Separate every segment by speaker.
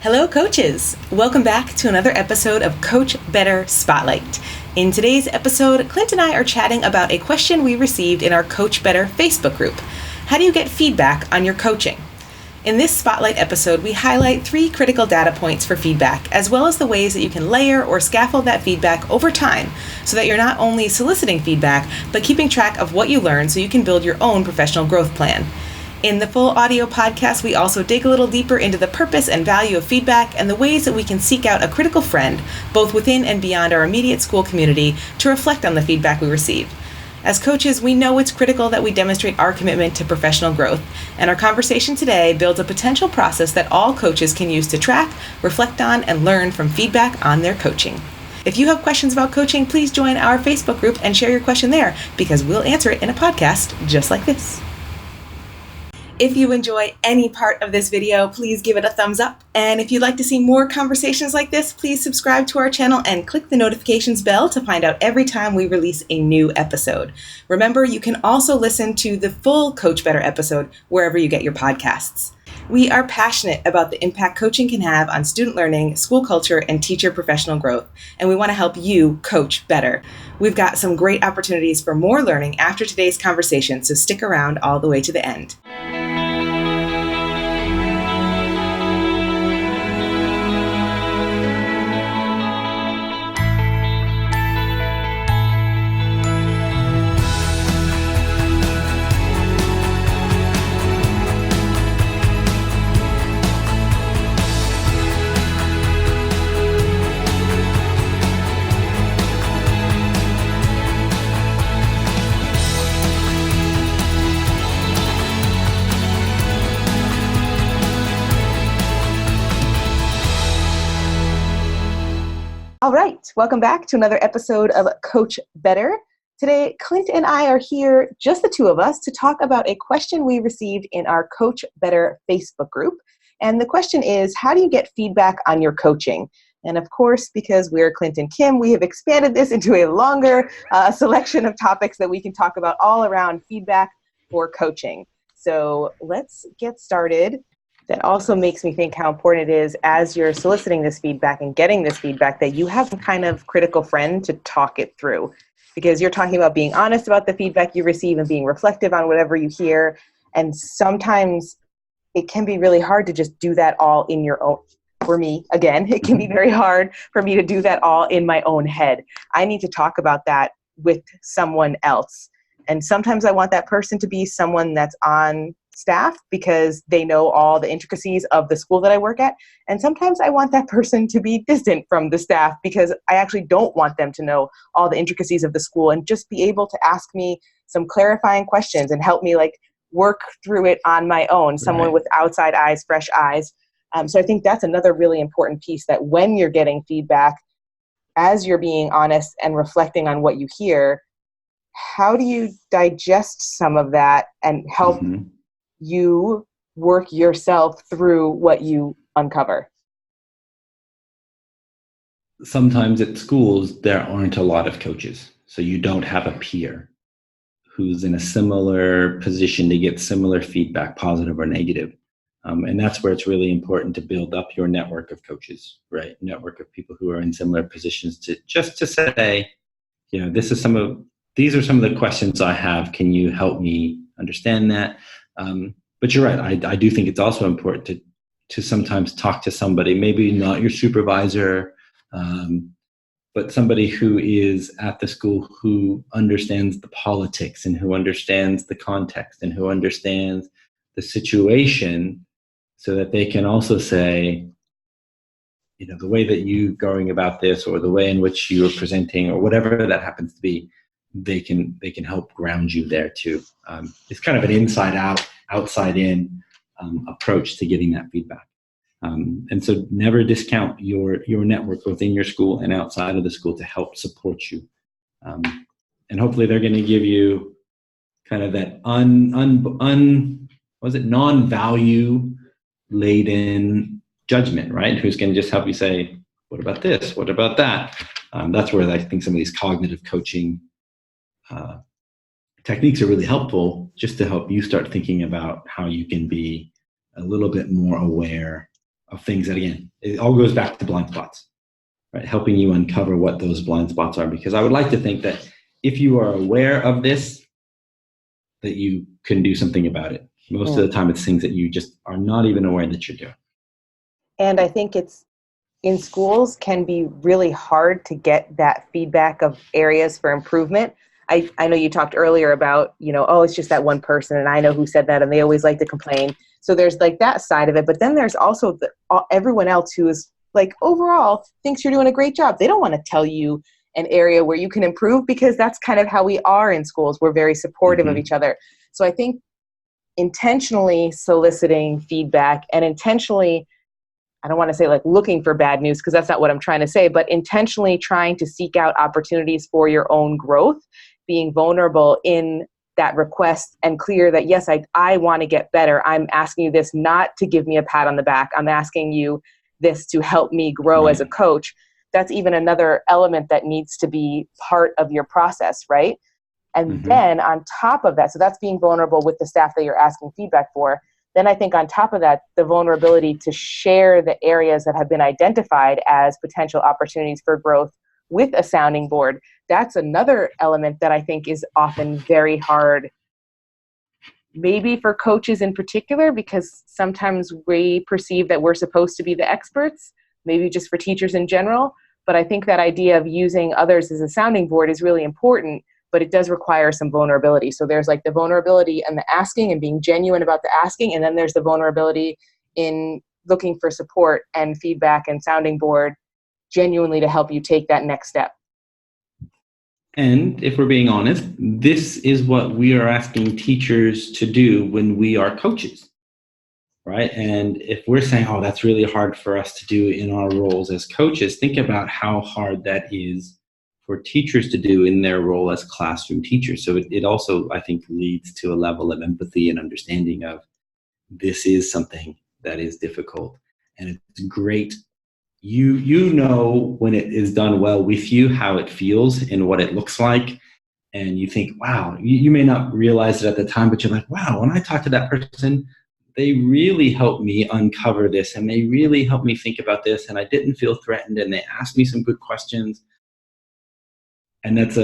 Speaker 1: Hello, coaches. Welcome back to another episode of Coach Better Spotlight. In today's episode, Clint and I are chatting about a question we received in our Coach Better Facebook group. How do you get feedback on your coaching? In this Spotlight episode, we highlight 3 critical data points for feedback, as well as the ways that you can layer or scaffold that feedback over time so that you're not only soliciting feedback, but keeping track of what you learn so you can build your own professional growth plan. In the full audio podcast, we also dig a little deeper into the purpose and value of feedback and the ways that we can seek out a critical friend, both within and beyond our immediate school community, to reflect on the feedback we receive. As coaches, we know it's critical that we demonstrate our commitment to professional growth, and our conversation today builds a potential process that all coaches can use to track, reflect on, and learn from feedback on their coaching. If you have questions about coaching, please join our Facebook group and share your question there, because we'll answer it in a podcast just like this. If you enjoy any part of this video, please give it a thumbs up. And if you'd like to see more conversations like this, please subscribe to our channel and click the notifications bell to find out every time we release a new episode. Remember, you can also listen to the full Coach Better episode wherever you get your podcasts. We are passionate about the impact coaching can have on student learning, school culture, and teacher professional growth, and we want to help you coach better. We've got some great opportunities for more learning after today's conversation, so stick around all the way to the end. All right, welcome back to another episode of Coach Better. Today, Clint and I are here, just the two of us, to talk about a question we received in our Coach Better Facebook group. And the question is, how do you get feedback on your coaching? And of course, because we're Clint and Kim, we have expanded this into a longer selection of topics that we can talk about all around feedback for coaching. So let's get started. That also makes me think how important it is as you're soliciting this feedback and getting this feedback that you have some kind of critical friend to talk it through. Because you're talking about being honest about the feedback you receive and being reflective on whatever you hear. And sometimes it can be really hard to just do that all in your own. For me, again, it can be very hard for me to do that all in my own head. I need to talk about that with someone else. And sometimes I want that person to be someone that's on staff because they know all the intricacies of the school that I work at. And sometimes I want that person to be distant from the staff because I actually don't want them to know all the intricacies of the school and just be able to ask me some clarifying questions and help me work through it on my own, someone with outside eyes, fresh eyes. So I think that's another really important piece, that when you're getting feedback, as you're being honest and reflecting on what you hear, how do you digest some of that and help you work yourself through what you uncover?
Speaker 2: Sometimes at schools, there aren't a lot of coaches. So you don't have a peer who's in a similar position to get similar feedback, positive or negative. And that's where it's really important to build up your network of coaches, right? Network of people who are in similar positions to say, these are some of the questions I have. Can you help me understand that? But you're right. I do think it's also important to sometimes talk to somebody, maybe not your supervisor, but somebody who is at the school who understands the politics and who understands the context and who understands the situation, so that they can also say, the way that you're going about this, or the way in which you're presenting, or whatever that happens to be, they can help ground you there too. It's kind of an inside out, outside in approach to getting that feedback. And so never discount your network within your school and outside of the school to help support you. And hopefully they're going to give you kind of that non-value laden judgment, right? Who's going to just help you say, what about this? What about that? That's where I think some of these cognitive coaching techniques are really helpful, just to help you start thinking about how you can be a little bit more aware of things that, again, it all goes back to blind spots, right? Helping you uncover what those blind spots are. Because I would like to think that if you are aware of this, that you can do something about it. Most of the time, it's things that you just are not even aware that you're doing.
Speaker 1: And I think it's in schools can be really hard to get that feedback of areas for improvement. I know you talked earlier about, oh, it's just that one person and I know who said that and they always like to complain. So there's like that side of it. But then there's also everyone else who is like overall thinks you're doing a great job. They don't want to tell you an area where you can improve because that's kind of how we are in schools. We're very supportive of each other. So I think intentionally soliciting feedback and intentionally, I don't want to say like looking for bad news because that's not what I'm trying to say, but intentionally trying to seek out opportunities for your own growth, being vulnerable in that request and clear that, yes, I want to get better. I'm asking you this not to give me a pat on the back. I'm asking you this to help me grow as a coach. That's even another element that needs to be part of your process, right? And then on top of that, so that's being vulnerable with the staff that you're asking feedback for. Then I think on top of that, the vulnerability to share the areas that have been identified as potential opportunities for growth with a sounding board. That's another element that I think is often very hard, maybe for coaches in particular, because sometimes we perceive that we're supposed to be the experts, maybe just for teachers in general. But I think that idea of using others as a sounding board is really important, but it does require some vulnerability. So there's like the vulnerability and the asking and being genuine about the asking. And then there's the vulnerability in looking for support and feedback and sounding board genuinely to help you take that next step.
Speaker 2: And if we're being honest, this is what we are asking teachers to do when we are coaches, right? And if we're saying, oh, that's really hard for us to do in our roles as coaches, think about how hard that is for teachers to do in their role as classroom teachers. So it also, I think, leads to a level of empathy and understanding of this is something that is difficult. And it's great. You know when it is done well with you, how it feels and what it looks like. And you think, wow, you may not realize it at the time, but you're like, wow, when I talk to that person, they really helped me uncover this and they really helped me think about this and I didn't feel threatened and they asked me some good questions. And that's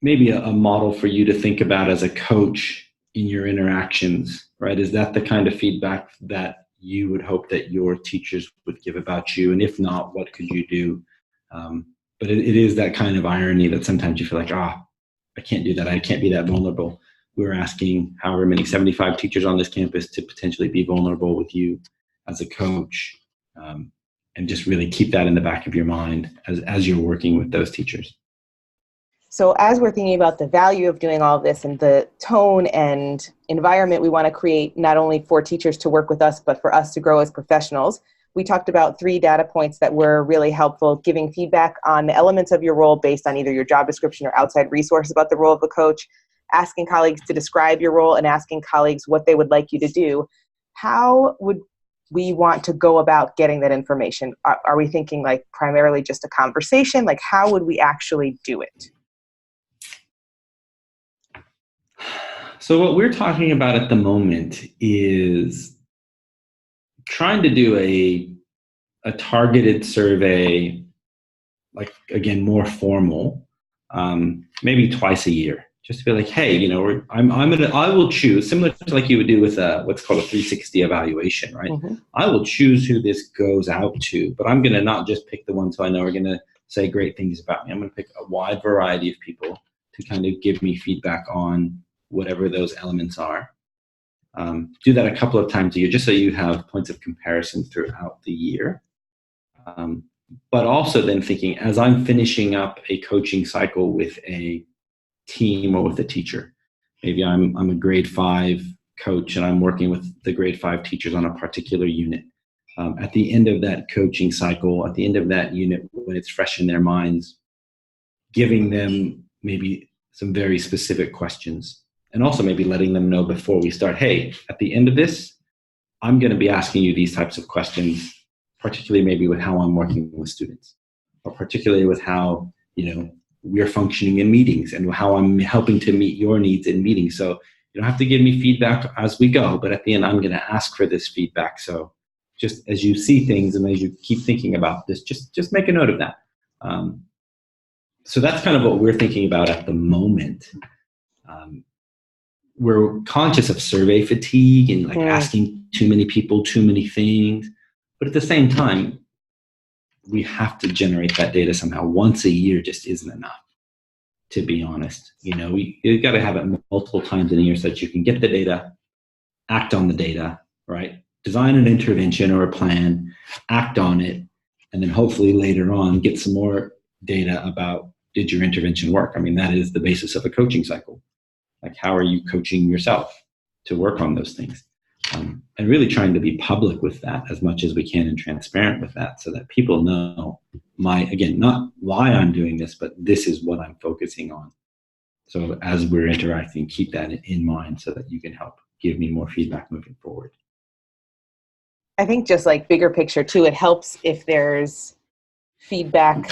Speaker 2: maybe a model for you to think about as a coach in your interactions, right? Is that the kind of feedback that you would hope that your teachers would give about you? And if not, what could you do? But it is that kind of irony that sometimes you feel like, I can't do that. I can't be that vulnerable. We're asking however many 75 teachers on this campus to potentially be vulnerable with you as a coach. And just really keep that in the back of your mind as you're working with those teachers.
Speaker 1: So as we're thinking about the value of doing all of this and the tone and environment we want to create, not only for teachers to work with us, but for us to grow as professionals, we talked about 3 data points that were really helpful, giving feedback on the elements of your role based on either your job description or outside resources about the role of a coach, asking colleagues to describe your role and asking colleagues what they would like you to do. How would we want to go about getting that information? Are we thinking like primarily just a conversation? Like how would we actually do it?
Speaker 2: So what we're talking about at the moment is trying to do a targeted survey, like, again, more formal, maybe twice a year, just to be like, hey, I will choose, similar to like you would do with what's called a 360 evaluation, right? I will choose who this goes out to, but I'm going to not just pick the ones who I know are going to say great things about me. I'm going to pick a wide variety of people to kind of give me feedback on whatever those elements are. Do that a couple of times a year, just so you have points of comparison throughout the year. But also then thinking, as I'm finishing up a coaching cycle with a team or with a teacher, maybe I'm a grade 5 coach and I'm working with the grade 5 teachers on a particular unit. At the end of that coaching cycle, at the end of that unit, when it's fresh in their minds, giving them maybe some very specific questions. And also maybe letting them know before we start, hey, at the end of this, I'm going to be asking you these types of questions, particularly maybe with how I'm working with students, or particularly with how, we're functioning in meetings and how I'm helping to meet your needs in meetings. So You don't have to give me feedback as we go, but at the end, I'm going to ask for this feedback. So just as you see things and as you keep thinking about this, just make a note of that. So that's kind of what we're thinking about at the moment. We're conscious of survey fatigue and like asking too many people too many things. But at the same time, we have to generate that data somehow. Once a year just isn't enough, to be honest. You've got to have it multiple times in a year so that you can get the data, act on the data, right? Design an intervention or a plan, act on it, and then hopefully later on get some more data about, did your intervention work? I mean, that is the basis of a coaching cycle. Like, how are you coaching yourself to work on those things? And really trying to be public with that as much as we can and transparent with that so that people know not why I'm doing this, but this is what I'm focusing on. So as we're interacting, keep that in mind so that you can help give me more feedback moving forward.
Speaker 1: I think just like bigger picture too, it helps if there's feedback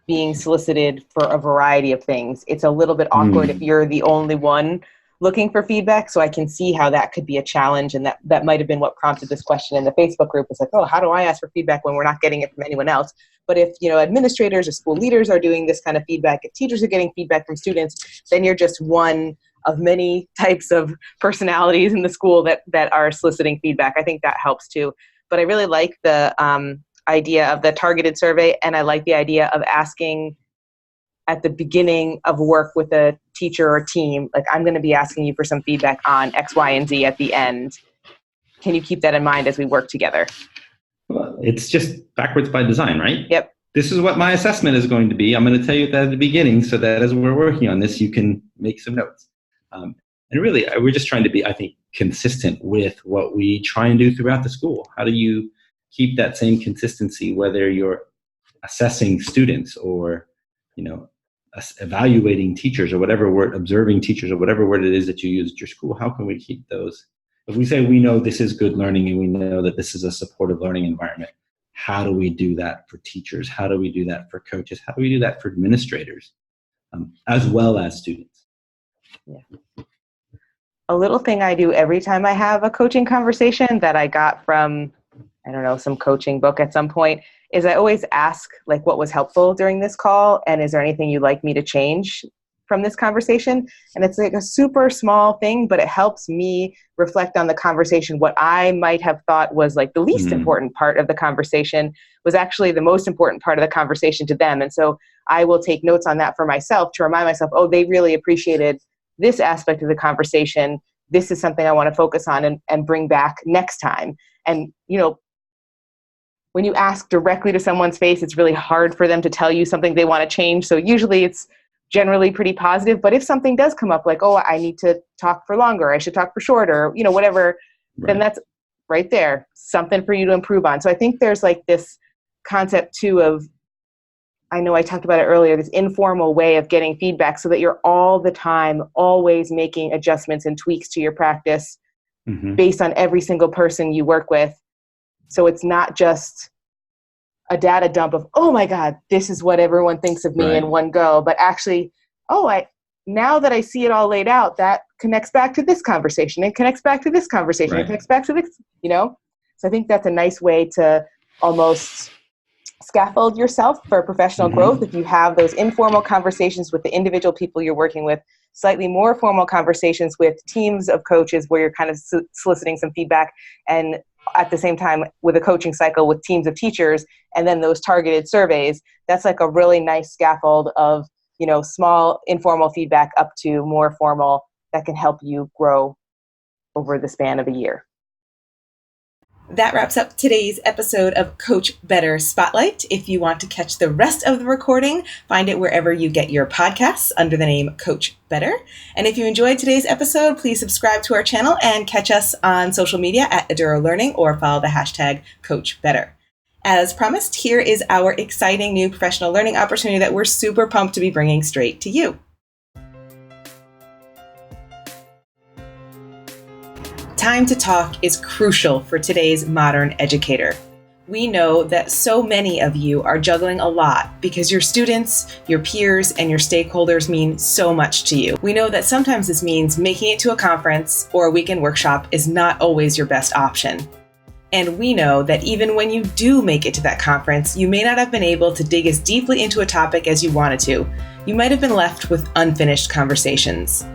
Speaker 1: being solicited for a variety of things. It's a little bit awkward if you're the only one looking for feedback. So I can see how that could be a challenge. And that might have been what prompted this question in the Facebook group. It's like, oh, how do I ask for feedback when we're not getting it from anyone else? But if, administrators or school leaders are doing this kind of feedback, if teachers are getting feedback from students, then you're just one of many types of personalities in the school that are soliciting feedback. I think that helps too. But I really like the idea of the targeted survey, and I like the idea of asking at the beginning of work with a teacher or team, like, I'm going to be asking you for some feedback on X, Y, and Z at the end. Can you keep that in mind as we work together?
Speaker 2: Well, it's just backwards by design, right?
Speaker 1: Yep.
Speaker 2: This is what my assessment is going to be. I'm going to tell you that at the beginning so that as we're working on this, you can make some notes. And really, we're just trying to be, I think, consistent with what we try and do throughout the school. How do you keep that same consistency, whether you're assessing students or, evaluating teachers or whatever word, observing teachers or whatever word it is that you use at your school? How can we keep those? If we say we know this is good learning and we know that this is a supportive learning environment, how do we do that for teachers? How do we do that for coaches? How do we do that for administrators, as well as students?
Speaker 1: Yeah. A little thing I do every time I have a coaching conversation that I got from, some coaching book at some point, is I always ask, like, what was helpful during this call? And is there anything you'd like me to change from this conversation? And it's like a super small thing, but it helps me reflect on the conversation. What I might have thought was like the least important part of the conversation was actually the most important part of the conversation to them. And so I will take notes on that for myself to remind myself, oh, they really appreciated this aspect of the conversation. This is something I want to focus on and bring back next time. And, when you ask directly to someone's face, it's really hard for them to tell you something they want to change. So usually it's generally pretty positive. But if something does come up like, oh, I need to talk for longer, I should talk for shorter, whatever, then that's right there, something for you to improve on. So I think there's like this concept too of, I know I talked about it earlier, this informal way of getting feedback so that you're all the time always making adjustments and tweaks to your practice based on every single person you work with. So it's not just a data dump of, oh my God, this is what everyone thinks of me in one go, but actually, now that I see it all laid out, that connects back to this conversation and connects back to this conversation and connects back to this, So I think that's a nice way to almost scaffold yourself for professional growth. If you have those informal conversations with the individual people you're working with, slightly more formal conversations with teams of coaches where you're kind of soliciting some feedback, and at the same time with a coaching cycle with teams of teachers, and then those targeted surveys, that's like a really nice scaffold of, small informal feedback up to more formal that can help you grow over the span of a year. That wraps up today's episode of Coach Better Spotlight. If you want to catch the rest of the recording, find it wherever you get your podcasts under the name Coach Better. And if you enjoyed today's episode, please subscribe to our channel and catch us on social media at Eduro Learning or follow the hashtag Coach Better. As promised, here is our exciting new professional learning opportunity that we're super pumped to be bringing straight to you. Time to talk is crucial for today's modern educator. We know that so many of you are juggling a lot because your students, your peers, and your stakeholders mean so much to you. We know that sometimes this means making it to a conference or a weekend workshop is not always your best option. And we know that even when you do make it to that conference, you may not have been able to dig as deeply into a topic as you wanted to. You might have been left with unfinished conversations.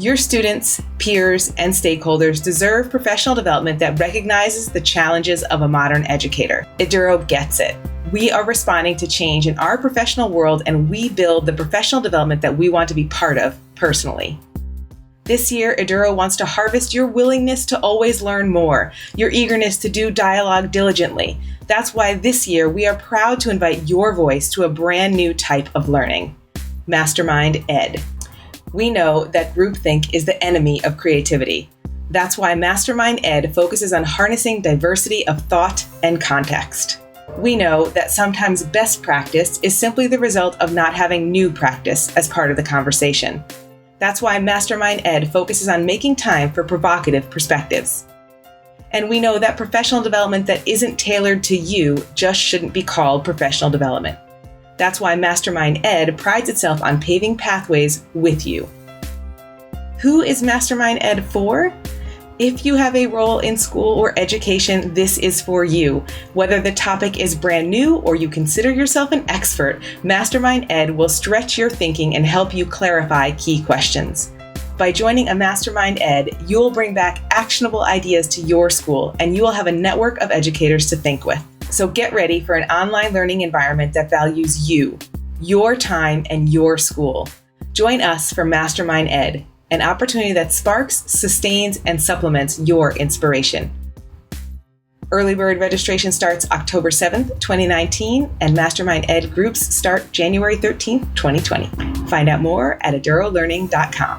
Speaker 1: Your students, peers, and stakeholders deserve professional development that recognizes the challenges of a modern educator. Eduro gets it. We are responding to change in our professional world, and we build the professional development that we want to be part of personally. This year, Eduro wants to harvest your willingness to always learn more, your eagerness to do dialogue diligently. That's why this year we are proud to invite your voice to a brand new type of learning, Mastermind Ed. We know that groupthink is the enemy of creativity. That's why Mastermind Ed focuses on harnessing diversity of thought and context. We know that sometimes best practice is simply the result of not having new practice as part of the conversation. That's why Mastermind Ed focuses on making time for provocative perspectives. And we know that professional development that isn't tailored to you just shouldn't be called professional development. That's why Mastermind Ed prides itself on paving pathways with you. Who is Mastermind Ed for? If you have a role in school or education, this is for you. Whether the topic is brand new or you consider yourself an expert, Mastermind Ed will stretch your thinking and help you clarify key questions. By joining a Mastermind Ed, you will bring back actionable ideas to your school, and you will have a network of educators to think with. So get ready for an online learning environment that values you, your time, and your school. Join us for Mastermind Ed, an opportunity that sparks, sustains, and supplements your inspiration. Early bird registration starts October 7th, 2019, and Mastermind Ed groups start January 13th, 2020. Find out more at edurolearning.com.